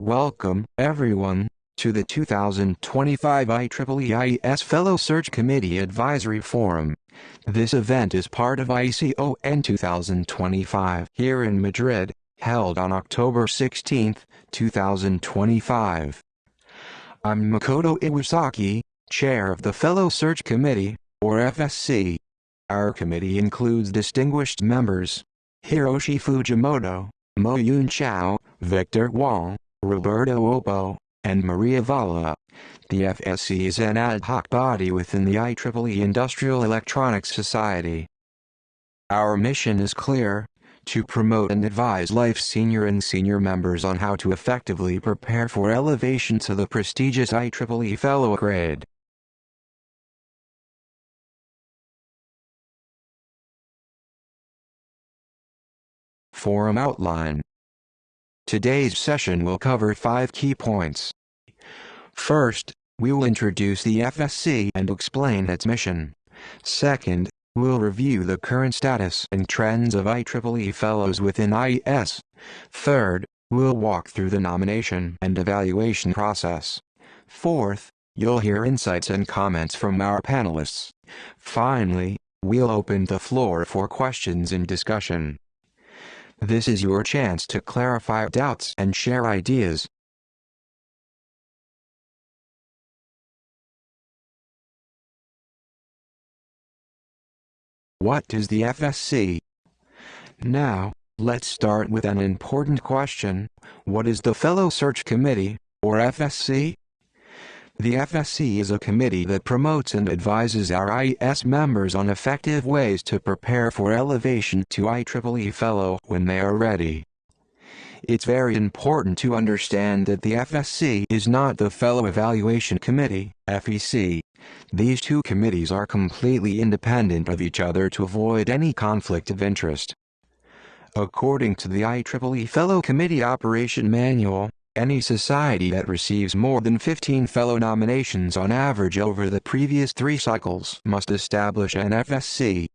Welcome, everyone, to the 2025 IEEE IES Fellow Search Committee Advisory Forum. This event is part of IECON25 here in Madrid, held on October 16, 2025. I'm Makoto Iwasaki, Chair of the Fellow Search Committee, or FSC. Our committee includes distinguished members: Hiroshi Fujimoto, Mo-Yun Chao, Victor Wang, Roberto Oppo, and Maria Valla. The FSC is an ad hoc body within the IEEE Industrial Electronics Society. Our mission is clear: to promote and advise Life Senior and Senior members on how to effectively prepare for elevation to the prestigious IEEE Fellow grade. Forum outline. Today's session will cover 5 key points. First, we will introduce the FSC and explain its mission. Second, we'll review the current status and trends of IEEE Fellows within IES. Third, we'll walk through the nomination and evaluation process. Fourth, you'll hear insights and comments from our panelists. Finally, we'll open the floor for questions and discussion. This is your chance to clarify doubts and share ideas. What is the FSC? Now, let's start with an important question. What is the Fellow Search Committee, or FSC? The FSC is a committee that promotes and advises our IES members on effective ways to prepare for elevation to IEEE Fellow when they are ready. It's very important to understand that the FSC is not the Fellow Evaluation Committee, FEC. These two committees are completely independent of each other to avoid any conflict of interest. According to the IEEE Fellow Committee Operation Manual, any society that receives more than 15 fellow nominations on average over the previous 3 cycles must establish an FSC.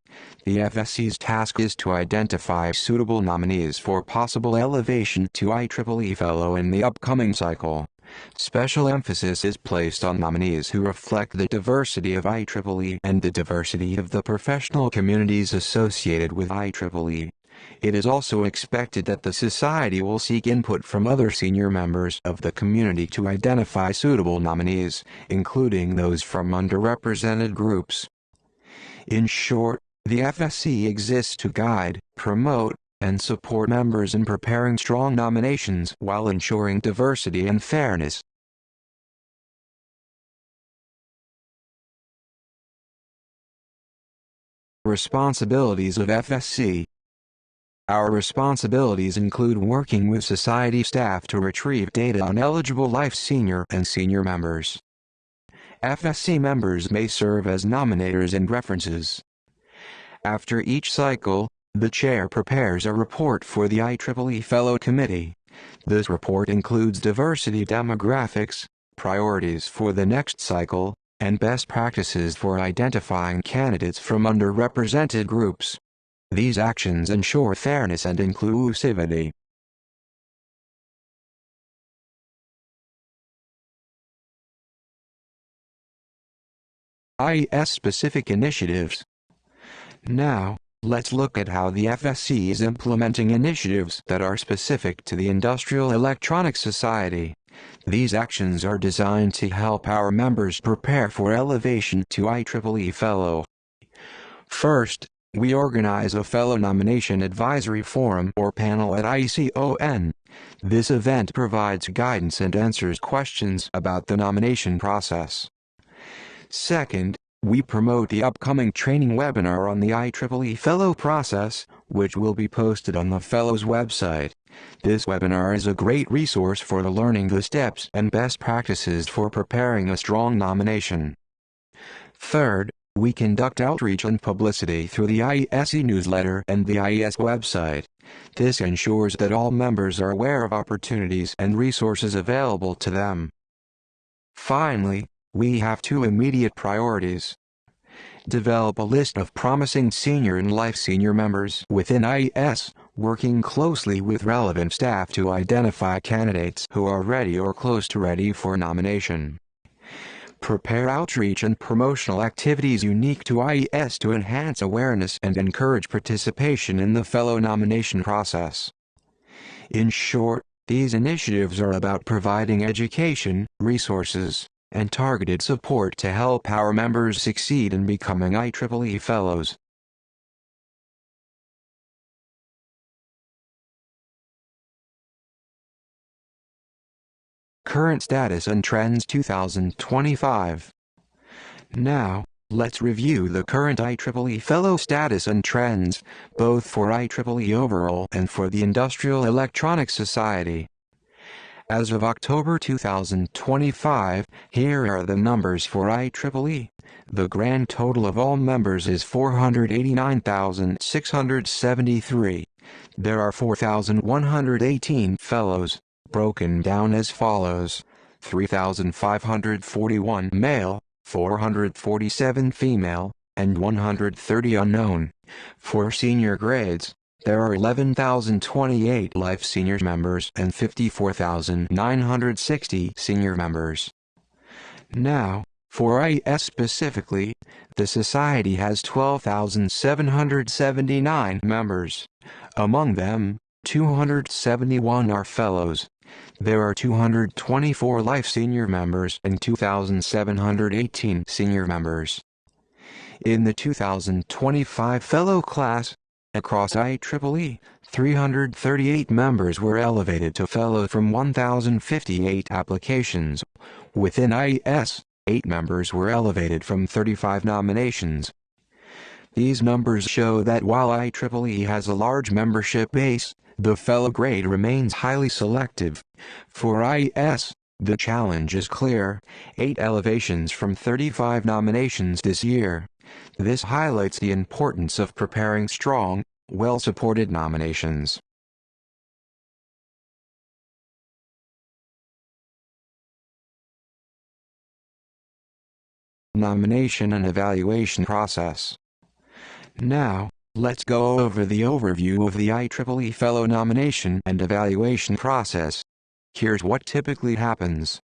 The FSC's task is to identify suitable nominees for possible elevation to IEEE Fellow in the upcoming cycle. Special emphasis is placed on nominees who reflect the diversity of IEEE and the diversity of the professional communities associated with IEEE. It is also expected that the Society will seek input from other senior members of the community to identify suitable nominees, including those from underrepresented groups. In short, the FSC exists to guide, promote, and support members in preparing strong nominations while ensuring diversity and fairness. Responsibilities of FSC. Our responsibilities include working with Society staff to retrieve data on eligible Life Senior and Senior members. FSC members may serve as nominators and references. After each cycle, the Chair prepares a report for the IEEE Fellow Committee. This report includes diversity demographics, priorities for the next cycle, and best practices for identifying candidates from underrepresented groups. These actions ensure fairness and inclusivity. IES-specific initiatives. Now, let's look at how the FSC is implementing initiatives that are specific to the Industrial Electronics Society. These actions are designed to help our members prepare for elevation to IEEE Fellow. First, we organize a Fellow Nomination Advisory Forum or panel at IECON. This event provides guidance and answers questions about the nomination process. Second, we promote the upcoming training webinar on the IEEE Fellow process, which will be posted on the Fellows website. This webinar is a great resource for learning the steps and best practices for preparing a strong nomination. Third, we conduct outreach and publicity through the IES newsletter and the IES website. This ensures that all members are aware of opportunities and resources available to them. Finally, we have 2 immediate priorities. Develop a list of promising Senior and Life Senior members within IES, working closely with relevant staff to identify candidates who are ready or close to ready for nomination. Prepare outreach and promotional activities unique to IES to enhance awareness and encourage participation in the fellow nomination process. In short, these initiatives are about providing education, resources, and targeted support to help our members succeed in becoming IEEE Fellows. Current Status and Trends 2025. Now, let's review the current IEEE Fellow status and trends, both for IEEE overall and for the Industrial Electronics Society. As of October 2025, here are the numbers for IEEE. The grand total of all members is 489,673. There are 4,118 fellows, broken down as follows: 3,541 male, 447 female, and 130 unknown. For senior grades, there are 11,028 life senior members and 54,960 senior members. Now, for IES specifically, the Society has 12,779 members. Among them, 271 are fellows. There are 224 life senior members and 2,718 senior members. In the 2025 fellow class, across IEEE, 338 members were elevated to fellow from 1,058 applications. Within IES, 8 members were elevated from 35 nominations. These numbers show that while IEEE has a large membership base, the fellow grade remains highly selective. For IES, the challenge is clear: 8 elevations from 35 nominations this year. This highlights the importance of preparing strong, well-supported nominations. Nomination and evaluation process. Now, let's go over the overview of the IEEE Fellow nomination and evaluation process. Here's what typically happens.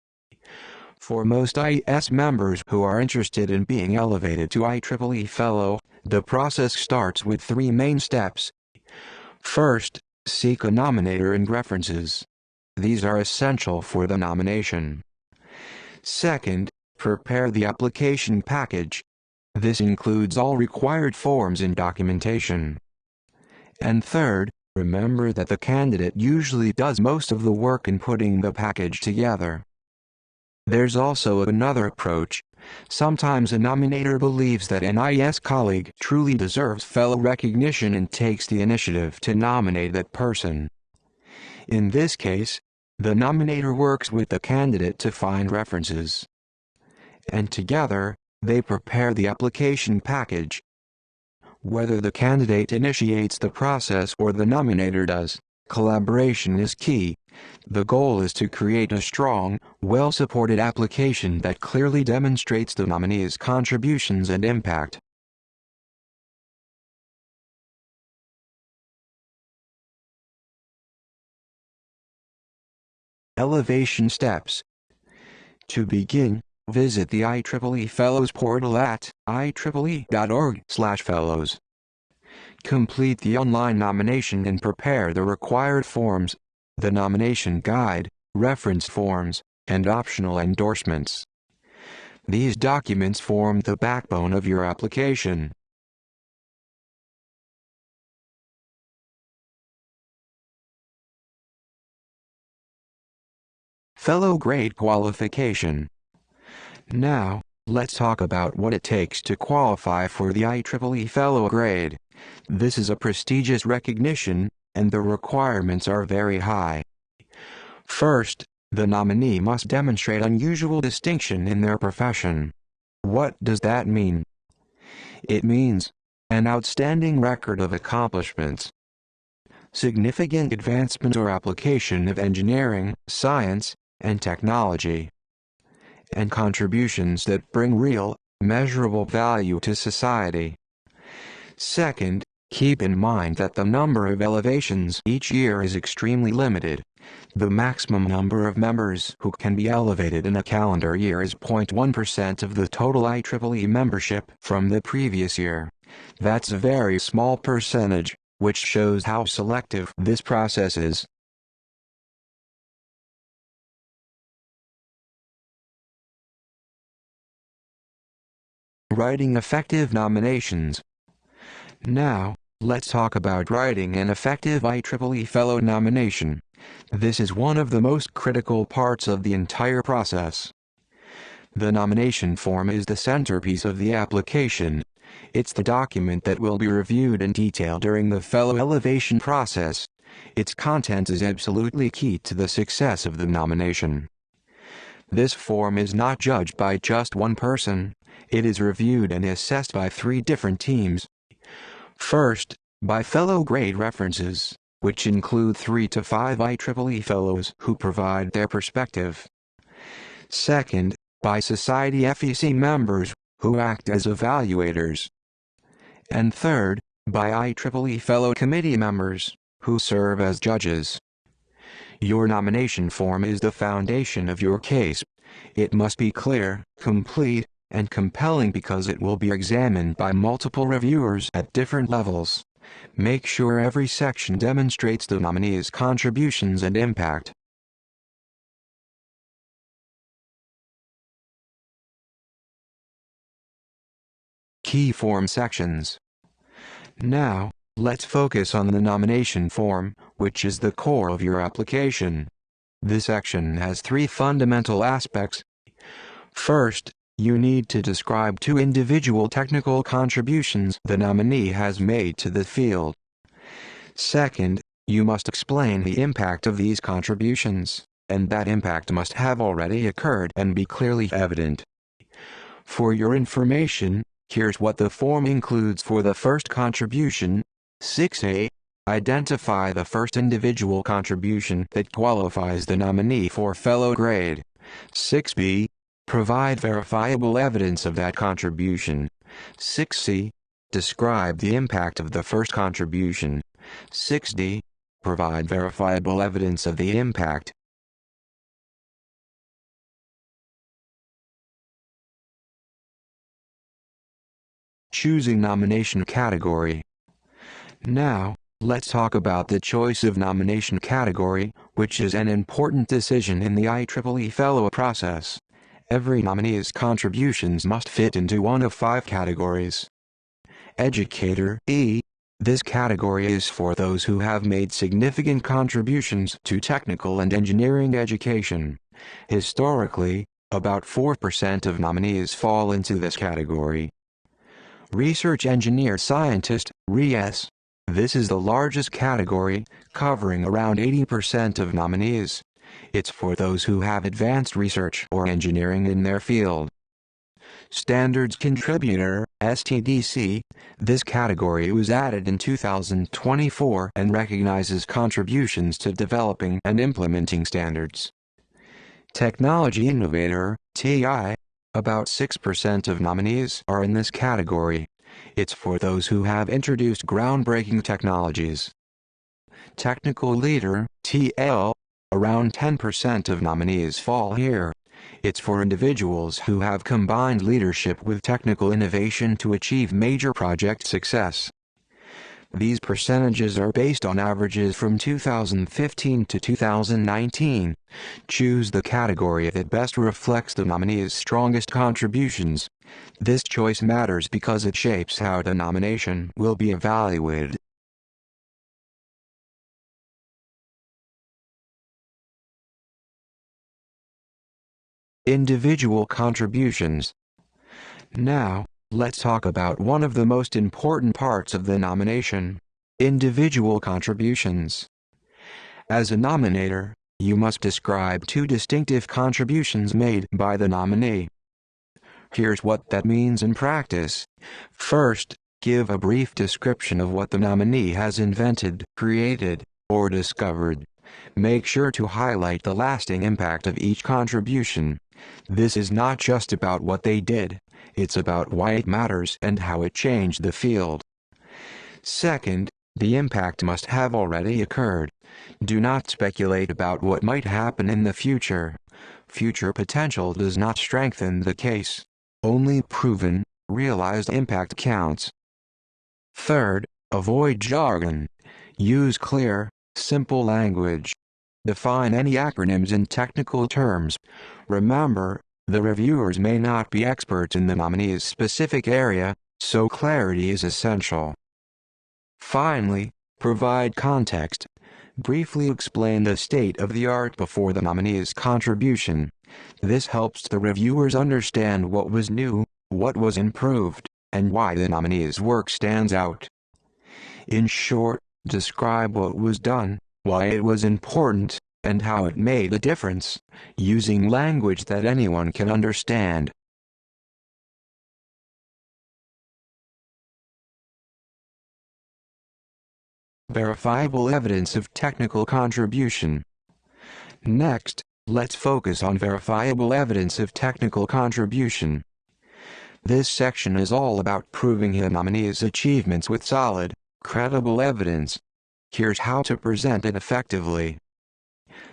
For most IES members who are interested in being elevated to IEEE Fellow, the process starts with 3 main steps. First, seek a nominator and references. These are essential for the nomination. Second, prepare the application package. This includes all required forms and documentation. And third, remember that the candidate usually does most of the work in putting the package together. There's also another approach. Sometimes a nominator believes that an IES colleague truly deserves fellow recognition and takes the initiative to nominate that person. In this case, the nominator works with the candidate to find references. And together, they prepare the application package. Whether the candidate initiates the process or the nominator does, collaboration is key. The goal is to create a strong, well-supported application that clearly demonstrates the nominee's contributions and impact. Elevation steps. To begin, visit the IEEE Fellows portal at ieee.org/fellows. Complete the online nomination and prepare the required forms, the nomination guide, reference forms, and optional endorsements. These documents form the backbone of your application. Fellow grade qualification. Now, let's talk about what it takes to qualify for the IEEE Fellow grade. This is a prestigious recognition, and the requirements are very high. First, the nominee must demonstrate unusual distinction in their profession. What does that mean? It means an outstanding record of accomplishments, significant advancement or application of engineering, science, and technology, and contributions that bring real, measurable value to society. Second, Keep in mind that the number of elevations each year is extremely limited. The maximum number of members who can be elevated in a calendar year is 0.1% of the total IEEE membership from the previous year. That's a very small percentage, which shows how selective this process is. Writing effective nominations. Now, let's talk about writing an effective IEEE Fellow nomination. This is one of the most critical parts of the entire process. The nomination form is the centerpiece of the application. It's the document that will be reviewed in detail during the Fellow elevation process. Its content is absolutely key to the success of the nomination. This form is not judged by just one person. It is reviewed and assessed by 3 different teams. First, by fellow grade references, which include 3 to 5 IEEE fellows who provide their perspective. Second, by society FEC members, who act as evaluators. And third, by IEEE fellow committee members, who serve as judges. Your nomination form is the foundation of your case. It must be clear, complete, and compelling because it will be examined by multiple reviewers at different levels. Make sure every section demonstrates the nominee's contributions and impact. Key form sections. Now, let's focus on the nomination form, which is the core of your application. This section has 3 fundamental aspects. First, you need to describe 2 individual technical contributions the nominee has made to the field. Second, you must explain the impact of these contributions, and that impact must have already occurred and be clearly evident. For your information, here's what the form includes for the first contribution. 6A. Identify the first individual contribution that qualifies the nominee for fellow grade. 6B. Provide verifiable evidence of that contribution. 6C. Describe the impact of the first contribution. 6D. Provide verifiable evidence of the impact. Choosing nomination category. Now, let's talk about the choice of nomination category, which is an important decision in the IEEE Fellow process. Every nominee's contributions must fit into one of 5 categories. Educator E. This category is for those who have made significant contributions to technical and engineering education. Historically, about 4% of nominees fall into this category. Research Engineer Scientist, RES. This is the largest category, covering around 80% of nominees. It's for those who have advanced research or engineering in their field. Standards Contributor, STDC. This category was added in 2024 and recognizes contributions to developing and implementing standards. Technology Innovator, TI. About 6% of nominees are in this category. It's for those who have introduced groundbreaking technologies. Technical Leader, TL. Around 10% of nominees fall here. It's for individuals who have combined leadership with technical innovation to achieve major project success. These percentages are based on averages from 2015 to 2019. Choose the category that best reflects the nominee's strongest contributions. This choice matters because it shapes how the nomination will be evaluated. Individual contributions. Now, let's talk about one of the most important parts of the nomination: individual contributions. As a nominator, you must describe 2 distinctive contributions made by the nominee. Here's what that means in practice. First, give a brief description of what the nominee has invented, created, or discovered. Make sure to highlight the lasting impact of each contribution. This is not just about what they did, it's about why it matters and how it changed the field. Second, the impact must have already occurred. Do not speculate about what might happen in the future. Future potential does not strengthen the case. Only proven, realized impact counts. Third, avoid jargon. Use clear, simple language. Define any acronyms in technical terms. Remember, the reviewers may not be experts in the nominee's specific area, so clarity is essential. Finally, provide context. Briefly explain the state of the art before the nominee's contribution. This helps the reviewers understand what was new, what was improved, and why the nominee's work stands out. In short, describe what was done, why it was important, and how it made a difference, using language that anyone can understand. Verifiable evidence of technical contribution. Next, let's focus on verifiable evidence of technical contribution. This section is all about proving a nominee's achievements with solid, credible evidence. Here's how to present it effectively.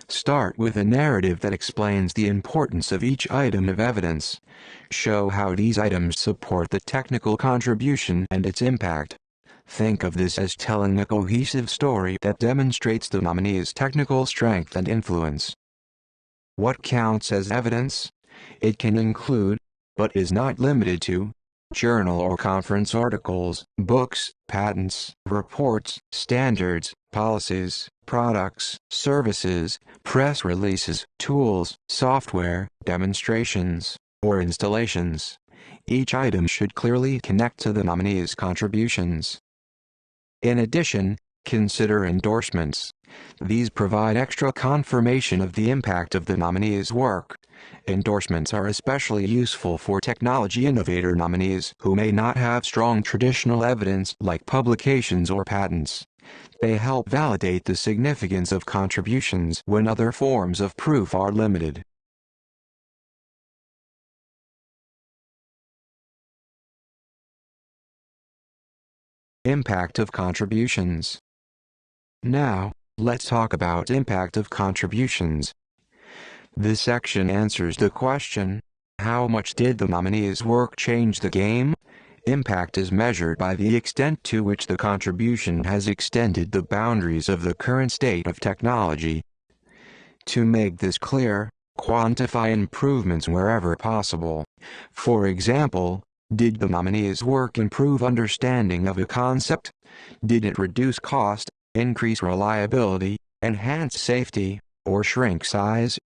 Start with a narrative that explains the importance of each item of evidence. Show how these items support the technical contribution and its impact. Think of this as telling a cohesive story that demonstrates the nominee's technical strength and influence. What counts as evidence? It can include, but is not limited to, journal or conference articles, books, patents, reports, standards, policies, products, services, press releases, tools, software, demonstrations, or installations. Each item should clearly connect to the nominee's contributions. In addition, consider endorsements. These provide extra confirmation of the impact of the nominee's work. Endorsements are especially useful for technology innovator nominees who may not have strong traditional evidence like publications or patents. They help validate the significance of contributions when other forms of proof are limited. Impact of contributions. Now, let's talk about impact of contributions. This section answers the question, how much did the nominee's work change the game? Impact is measured by the extent to which the contribution has extended the boundaries of the current state of technology. To make this clear, quantify improvements wherever possible. For example, did the nominee's work improve understanding of a concept? Did it reduce cost, increase reliability, enhance safety, or shrink size?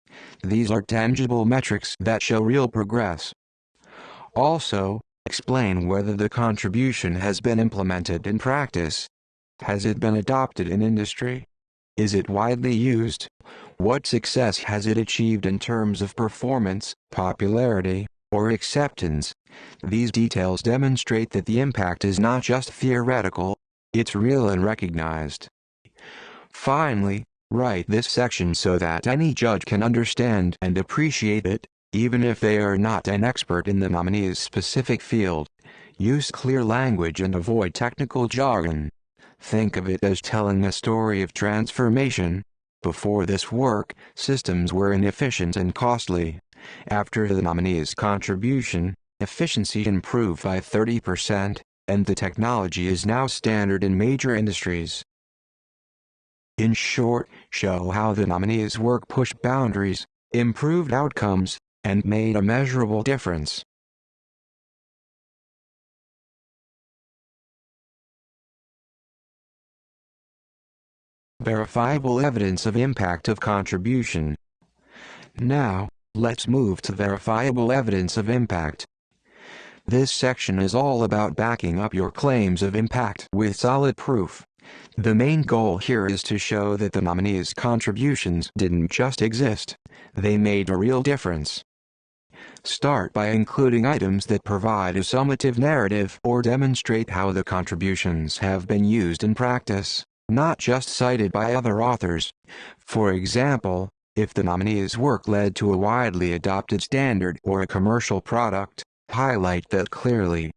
These are tangible metrics that show real progress. Also, explain whether the contribution has been implemented in practice. Has it been adopted in industry? Is it widely used? What success has it achieved in terms of performance, popularity, or acceptance? These details demonstrate that the impact is not just theoretical, it's real and recognized. Finally, write this section so that any judge can understand and appreciate it, even if they are not an expert in the nominee's specific field. Use clear language and avoid technical jargon. Think of it as telling a story of transformation. Before this work, systems were inefficient and costly. After the nominee's contribution, efficiency improved by 30%, and the technology is now standard in major industries. In short, show how the nominee's work pushed boundaries, improved outcomes, and made a measurable difference. Verifiable evidence of impact of contribution. Now, let's move to verifiable evidence of impact. This section is all about backing up your claims of impact with solid proof. The main goal here is to show that the nominee's contributions didn't just exist, they made a real difference. Start by including items that provide a summative narrative or demonstrate how the contributions have been used in practice, not just cited by other authors. For example, if the nominee's work led to a widely adopted standard or a commercial product, highlight that clearly.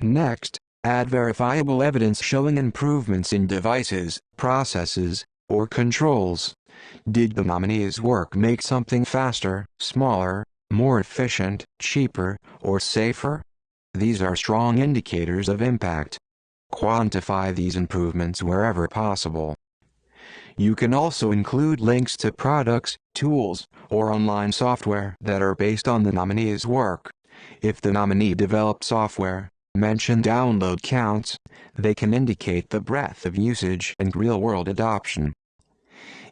Next, Add verifiable evidence showing improvements in devices, processes, or controls. Did the nominee's work make something faster, smaller, more efficient, cheaper, or safer? These are strong indicators of impact. Quantify these improvements wherever possible. You can also include links to products, tools, or online software that are based on the nominee's work. If the nominee developed software, mention download counts. They can indicate the breadth of usage and real-world adoption.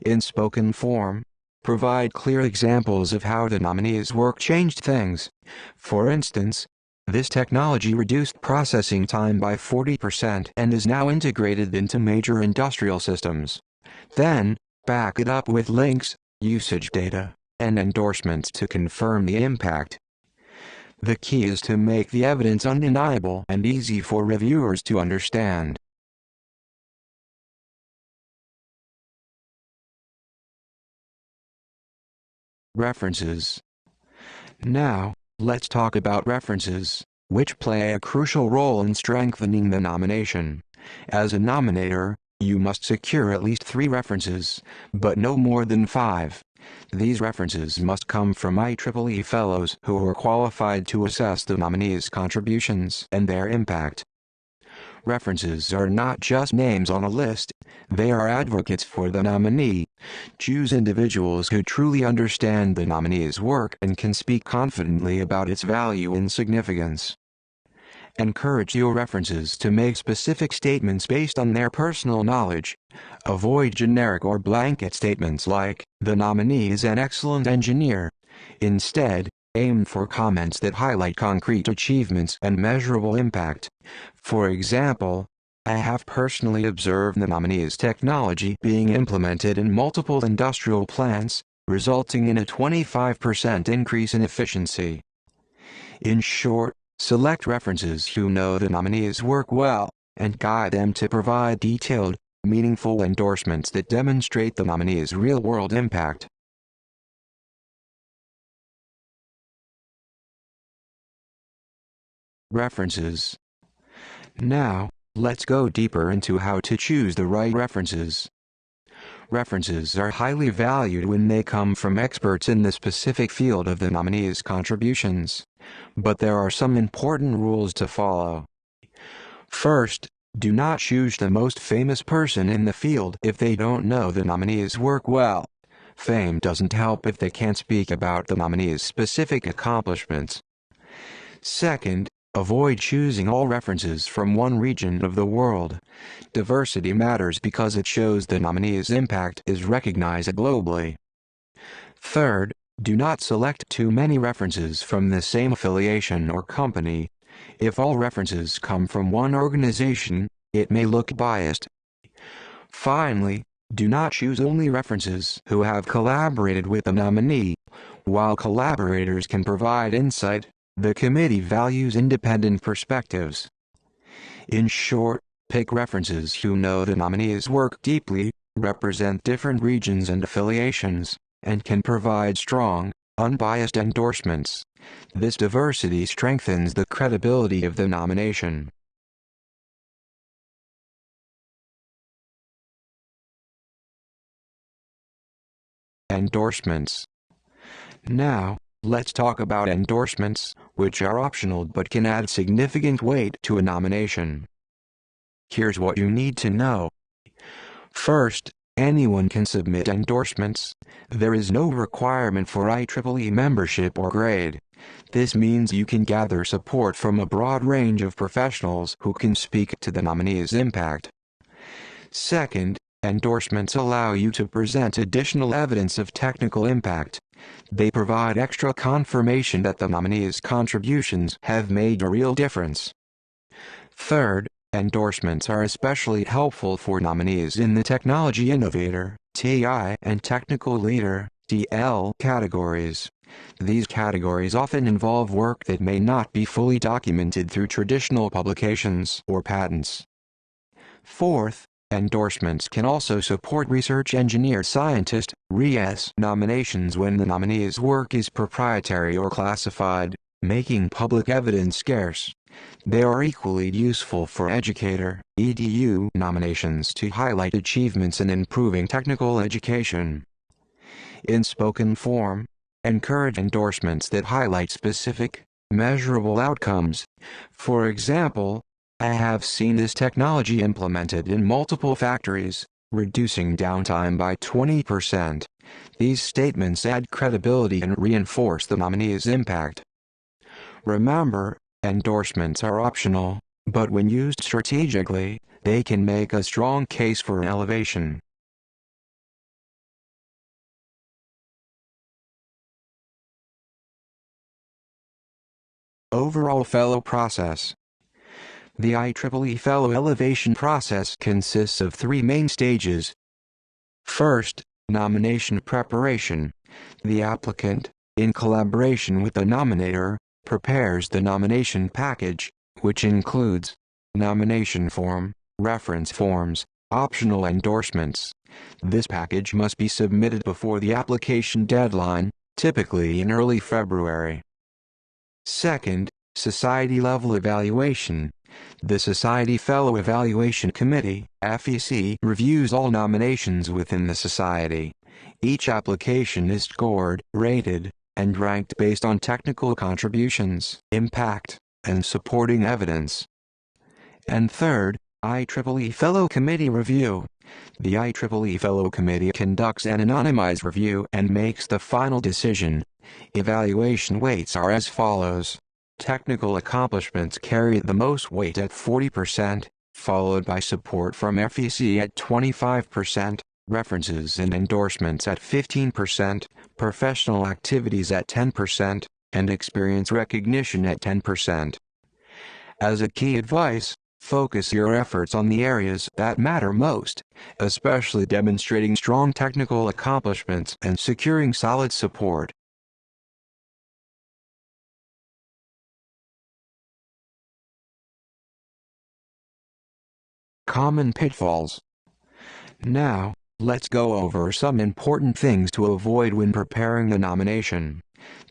In spoken form, provide clear examples of how the nominee's work changed things. For instance, this technology reduced processing time by 40% and is now integrated into major industrial systems. Then, back it up with links, usage data, and endorsements to confirm the impact. The key is to make the evidence undeniable and easy for reviewers to understand. References. Now, let's talk about references, which play a crucial role in strengthening the nomination. As a nominator, you must secure at least 3 references, but no more than 5. These references must come from IEEE fellows who are qualified to assess the nominee's contributions and their impact. References are not just names on a list, they are advocates for the nominee. Choose individuals who truly understand the nominee's work and can speak confidently about its value and significance. Encourage your references to make specific statements based on their personal knowledge. Avoid generic or blanket statements like, "The nominee is an excellent engineer." Instead, aim for comments that highlight concrete achievements and measurable impact. For example, "I have personally observed the nominee's technology being implemented in multiple industrial plants, resulting in a 25% increase in efficiency." In short, select references who know the nominee's work well, and guide them to provide detailed, meaningful endorsements that demonstrate the nominee's real-world impact. References. Now, let's go deeper into how to choose the right references. References are highly valued when they come from experts in the specific field of the nominee's contributions. But there are some important rules to follow. First, do not choose the most famous person in the field if they don't know the nominee's work well. Fame doesn't help if they can't speak about the nominee's specific accomplishments. Second, avoid choosing all references from one region of the world. Diversity matters because it shows the nominee's impact is recognized globally. Third, do not select too many references from the same affiliation or company. If all references come from one organization, it may look biased. Finally, do not choose only references who have collaborated with the nominee. While collaborators can provide insight, the committee values independent perspectives. In short, pick references who know the nominee's work deeply, represent different regions and affiliations, and can provide strong, unbiased endorsements. This diversity strengthens the credibility of the nomination. Endorsements. Now, let's talk about endorsements, which are optional but can add significant weight to a nomination. Here's what you need to know. First, anyone can submit endorsements. There is no requirement for IEEE membership or grade. This means you can gather support from a broad range of professionals who can speak to the nominee's impact. Second, endorsements allow you to present additional evidence of technical impact. They provide extra confirmation that the nominee's contributions have made a real difference. Third, endorsements are especially helpful for nominees in the Technology Innovator (TI) and Technical Leader (TL) categories. These categories often involve work that may not be fully documented through traditional publications or patents. Fourth, endorsements can also support research engineer scientist (RES) nominations when the nominee's work is proprietary or classified, making public evidence scarce. They are equally useful for educator (EDU) nominations to highlight achievements in improving technical education. In spoken form, encourage endorsements that highlight specific, measurable outcomes. For example, I have seen this technology implemented in multiple factories, reducing downtime by 20%. These statements add credibility and reinforce the nominee's impact. Remember, endorsements are optional, but when used strategically, they can make a strong case for elevation. Overall Fellow Process. The IEEE Fellow elevation process consists of three main stages. First, nomination preparation. The applicant, in collaboration with the nominator, prepares the nomination package, which includes nomination form, reference forms, optional endorsements. This package must be submitted before the application deadline, typically in early February. Second, society-level evaluation. The Society Fellow Evaluation Committee (FEC) reviews all nominations within the Society. Each application is scored, rated, and ranked based on technical contributions, impact, and supporting evidence. And third, IEEE Fellow Committee Review. The IEEE Fellow Committee conducts an anonymized review and makes the final decision. Evaluation weights are as follows. Technical accomplishments carry the most weight at 40%, followed by support from FEC at 25%, references and endorsements at 15%, professional activities at 10%, and experience recognition at 10%. As a key advice, focus your efforts on the areas that matter most, especially demonstrating strong technical accomplishments and securing solid support. Common pitfalls. Now, let's go over some important things to avoid when preparing the nomination.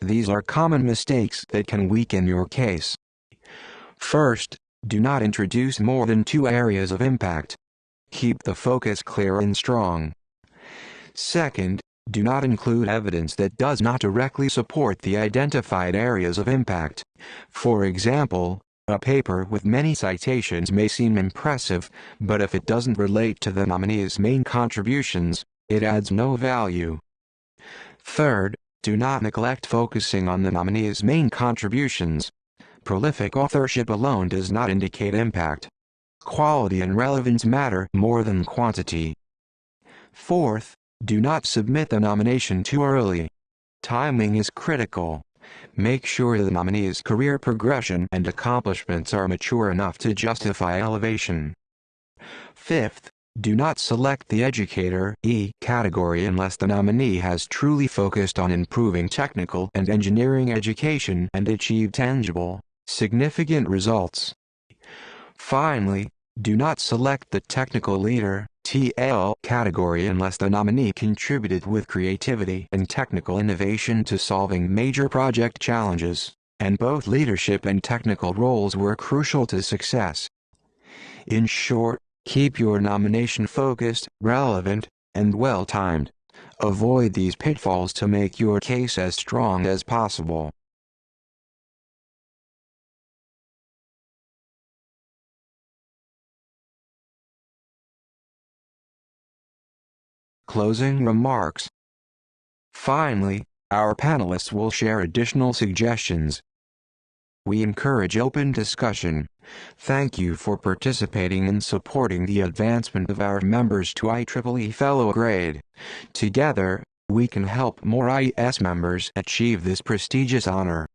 These are common mistakes that can weaken your case. First, do not introduce more than 2 areas of impact. Keep the focus clear and strong. Second, do not include evidence that does not directly support the identified areas of impact. For example, a paper with many citations may seem impressive, but if it doesn't relate to the nominee's main contributions, it adds no value. Third, do not neglect focusing on the nominee's main contributions. Prolific authorship alone does not indicate impact. Quality and relevance matter more than quantity. Fourth, do not submit the nomination too early. Timing is critical. Make sure the nominee's career progression and accomplishments are mature enough to justify elevation. Fifth, do not select the Educator E category unless the nominee has truly focused on improving technical and engineering education and achieved tangible, significant results. Finally, do not select the Technical Leader (TL) category unless the nominee contributed with creativity and technical innovation to solving major project challenges, and both leadership and technical roles were crucial to success. In short, keep your nomination focused, relevant, and well-timed. Avoid these pitfalls to make your case as strong as possible. Closing remarks. Finally, our panelists will share additional suggestions. We encourage open discussion. Thank you for participating and supporting the advancement of our members to IEEE Fellow grade. Together, we can help more IES members achieve this prestigious honor.